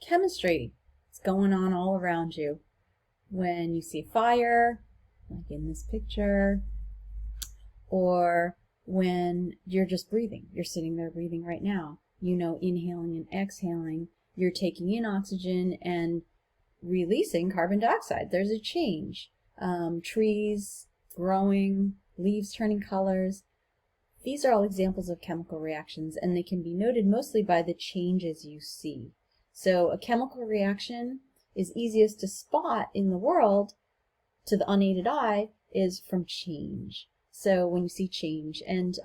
chemistry. It's going on all around you. When you see fire, like in this picture, or when you're just breathing, you're sitting there breathing right now, you know, inhaling and exhaling, you're taking in oxygen and releasing carbon dioxide. There's a change. Trees growing, leaves turning colors. These are all examples of chemical reactions, and they can be noted mostly by the changes you see. So a chemical reaction is easiest to spot in the world to the unaided eye is from change. So when you see change, and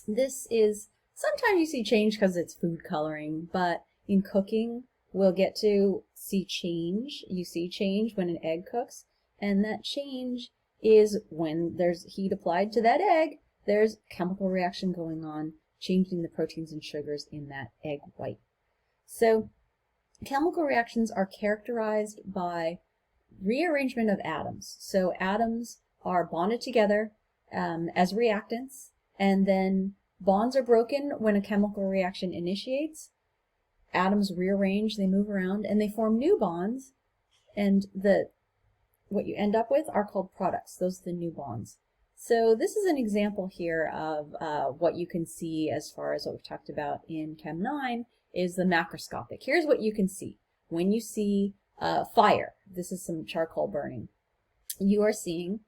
this is, sometimes you see change because it's food coloring, but in cooking, we'll get to see change. You see change when an egg cooks, and that change is when there's heat applied to that egg, there's chemical reaction going on, changing the proteins and sugars in that egg white. So chemical reactions are characterized by rearrangement of atoms. So atoms are bonded together as reactants, and then bonds are broken when a chemical reaction initiates. Atoms rearrange, they move around, and they form new bonds, and what you end up with are called products. Those are the new bonds. So this is an example here of what you can see as far as what we've talked about in Chem 9 is the macroscopic. Here's what you can see. When you see fire, this is some charcoal burning, you are seeing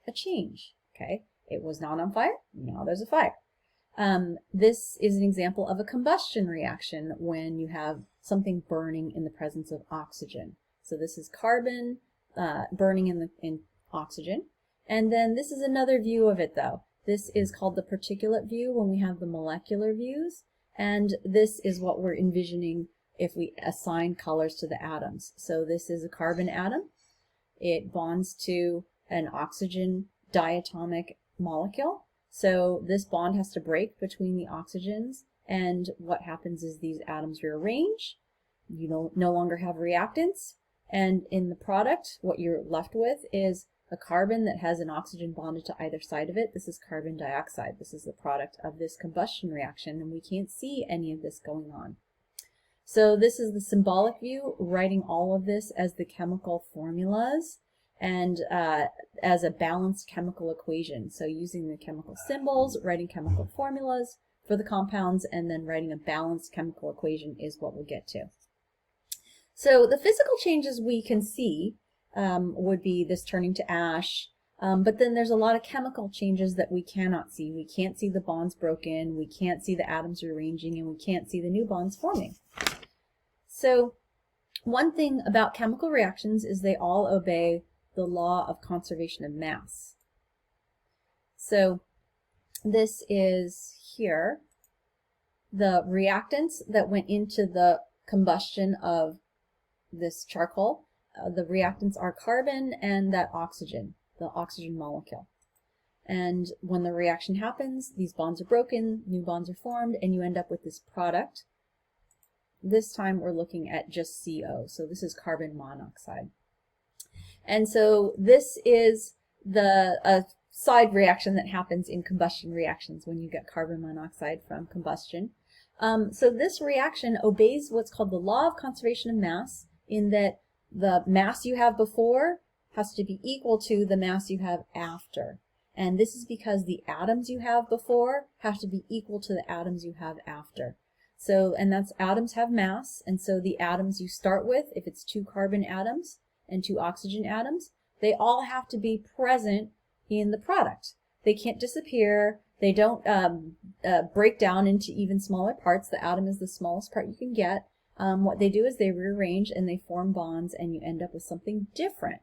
a change, okay? It was not on fire, now there's a fire. This is an example of a combustion reaction when you have something burning in the presence of oxygen. So this is carbon burning in oxygen. And then this is another view of it though. This is called the particulate view when we have the molecular views. And this is what we're envisioning if we assign colors to the atoms. So this is a carbon atom. It bonds to an oxygen diatomic molecule. So this bond has to break between the oxygens, and what happens is these atoms rearrange. You no longer have reactants, and in the product, what you're left with is a carbon that has an oxygen bonded to either side of it. This is carbon dioxide. This is the product of this combustion reaction, and we can't see any of this going on. So this is the symbolic view, writing all of this as the chemical formulas and as a balanced chemical equation. So using the chemical symbols, writing chemical formulas for the compounds, and then writing a balanced chemical equation is what we'll get to. So the physical changes we can see would be this turning to ash, but then there's a lot of chemical changes that we cannot see. We can't see the bonds broken, we can't see the atoms rearranging, and we can't see the new bonds forming. So one thing about chemical reactions is they all obey the law of conservation of mass. So this is here the reactants that went into the combustion of this charcoal. The reactants are carbon and that oxygen, the oxygen molecule. And when the reaction happens, these bonds are broken, new bonds are formed, and you end up with this product. This time we're looking at just CO, so this is carbon monoxide. And so this is the side reaction that happens in combustion reactions when you get carbon monoxide from combustion. So this reaction obeys what's called the law of conservation of mass, in that the mass you have before has to be equal to the mass you have after. And this is because the atoms you have before have to be equal to the atoms you have after. So, and that's atoms have mass, and so the atoms you start with, if it's 2 carbon atoms and 2 oxygen atoms, they all have to be present in the product. They can't disappear. They don't break down into even smaller parts. The atom is the smallest part you can get. What they do is they rearrange and they form bonds, and you end up with something different.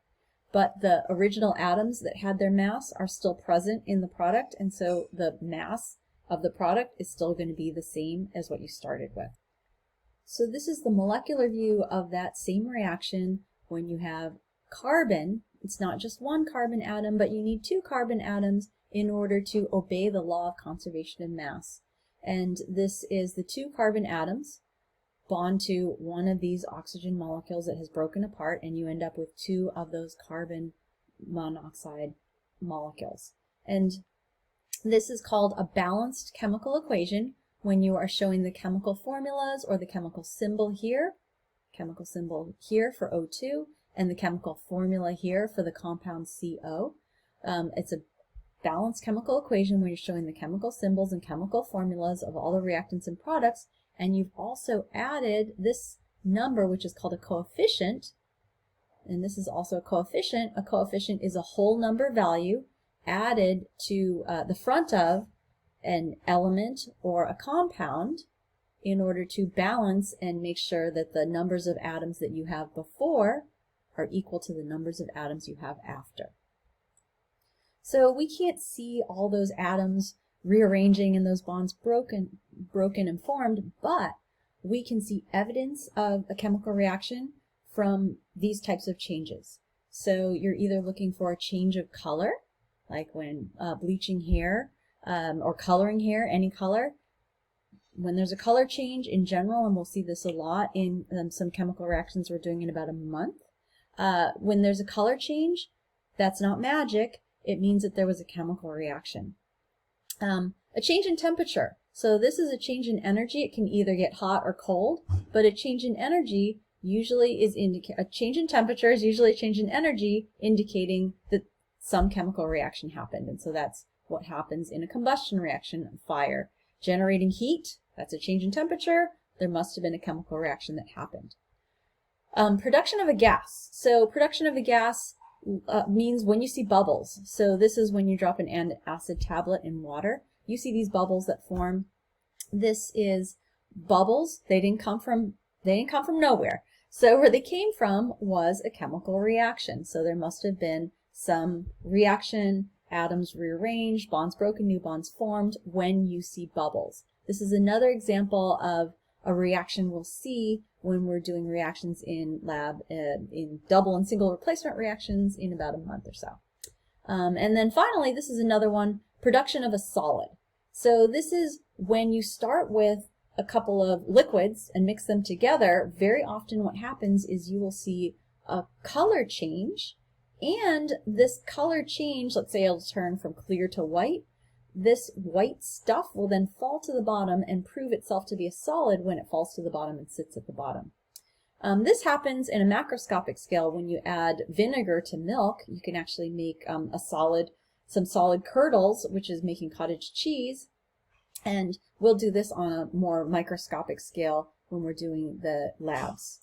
But the original atoms that had their mass are still present in the product, and so the mass of the product is still going to be the same as what you started with. So this is the molecular view of that same reaction when you have carbon. It's not just 1 carbon atom, but you need 2 carbon atoms in order to obey the law of conservation of mass. And this is the 2 carbon atoms bond to one of these oxygen molecules that has broken apart, and you end up with 2 of those carbon monoxide molecules. And this is called a balanced chemical equation when you are showing the chemical formulas or the chemical symbol here. chemical symbol here for O2 and the chemical formula here for the compound CO. It's a balanced chemical equation where you're showing the chemical symbols and chemical formulas of all the reactants and products, and you've also added this number, which is called a coefficient, and this is also a coefficient. A coefficient is a whole number value added to the front of an element or a compound in order to balance and make sure that the numbers of atoms that you have before are equal to the numbers of atoms you have after. So we can't see all those atoms rearranging and those bonds broken and formed, but we can see evidence of a chemical reaction from these types of changes. So you're either looking for a change of color, like when bleaching hair or coloring hair, any color. When there's a color change in general, and we'll see this a lot in some chemical reactions we're doing in about a month, when there's a color change, that's not magic. It means that there was a chemical reaction. A change in temperature. So this is a change in energy. It can either get hot or cold, but a change in energy usually is a change in temperature is usually a change in energy, indicating that some chemical reaction happened. And so that's what happens in a combustion reaction, fire. Generating heat, that's a change in temperature. There must have been a chemical reaction that happened. Production of a gas. So production of a gas means when you see bubbles. So this is when you drop an acid tablet in water. You see these bubbles that form. This is bubbles. They didn't come from nowhere. So where they came from was a chemical reaction. So there must have been some reaction, atoms rearranged, bonds broken, new bonds formed when you see bubbles. This is another example of a reaction we'll see when we're doing reactions in lab in double and single replacement reactions in about a month or so. And then finally, this is another one, production of a solid. So this is when you start with a couple of liquids and mix them together. Very often what happens is you will see a color change, and this color change, let's say it'll turn from clear to white. This white stuff will then fall to the bottom and prove itself to be a solid when it falls to the bottom and sits at the bottom. This happens in a macroscopic scale. When you add vinegar to milk, you can actually make some solid curdles, which is making cottage cheese. And we'll do this on a more microscopic scale when we're doing the labs.